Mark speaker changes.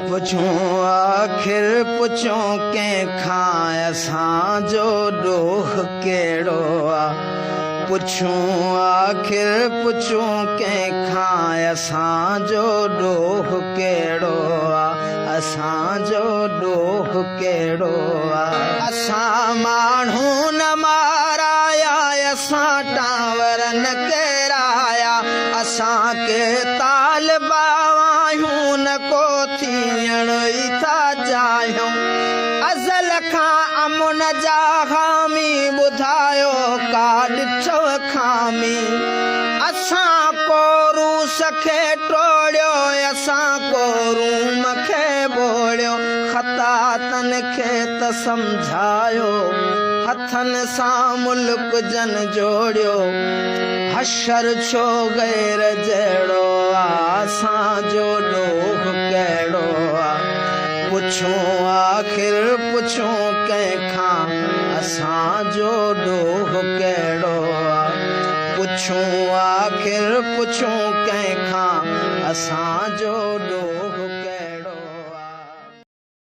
Speaker 1: पुछूं आखिर पुछूं कंहिंखां असांजो ॾोह कहिड़ो आहे। पुछूं आखिर पुछूं कंहिंखां असांजो ॾोह कहिड़ो आहे। असांजो ॾोह कहिड़ो आहे। असां माण्हू न माराया असां टांवर न केराया। असांखे तालिबा आहियूं न को थियण ई था चाहियूं। अज़ल खां अमुन जा हामी ॿुधायो का ॾिठो खामी। असां को रूस खे टोड़ियो असां को रूम खे ॿोड़ियो। ख़तातन खे त सम्झायो हथनि सां मुल्क जन जोड़ियो। हशर छो गैर जहिड़ो आहे। असांजो ॾोह कहिड़ो आहे। पुछूं आखिर पुछूं कंहिंखां असांजो ॾोह कहिड़ो आहे। पुछूं आखिर पुछूं कंहिंखां असांजो ॾोह